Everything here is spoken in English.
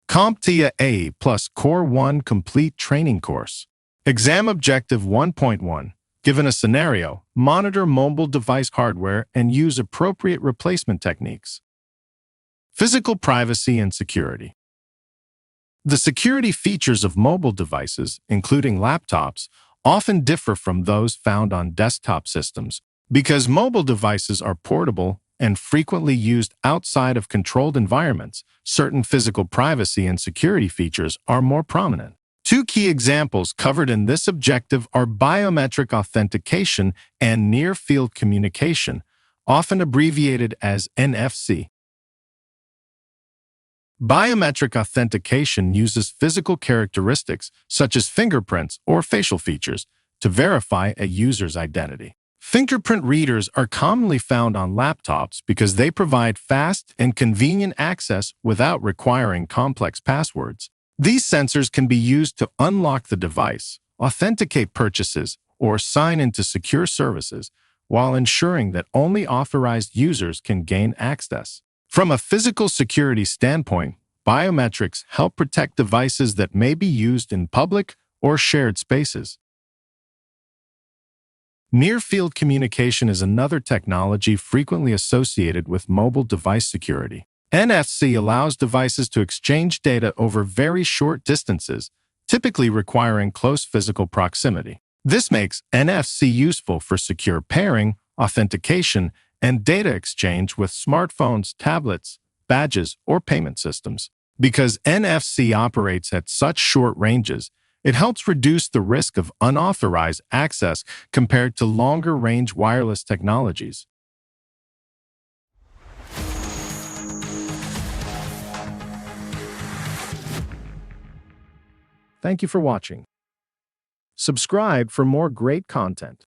CompTIA A plus Core 1 Complete Training Course. Exam Objective 1.1. Given a scenario, monitor mobile device hardware and use appropriate replacement techniques. Physical privacy and security. The security features of mobile devices, including laptops, often differ from those found on desktop systems because mobile devices are portable and frequently used outside of controlled environments. Certain physical privacy and security features are more prominent. Two key examples covered in this objective are biometric authentication and near-field communication, often abbreviated as NFC. Biometric authentication uses physical characteristics, such as fingerprints or facial features, to verify a user's identity. Fingerprint readers are commonly found on laptops because they provide fast and convenient access without requiring complex passwords. These sensors can be used to unlock the device, authenticate purchases, or sign into secure services, while ensuring that only authorized users can gain access. From a physical security standpoint, biometrics help protect devices that may be used in public or shared spaces. Near-field communication is another technology frequently associated with mobile device security. NFC allows devices to exchange data over very short distances, typically requiring close physical proximity. This makes NFC useful for secure pairing, authentication, and data exchange with smartphones, tablets, badges, or payment systems. Because NFC operates at such short ranges, it helps reduce the risk of unauthorized access compared to longer-range wireless technologies. Thank you for watching. Subscribe for more great content.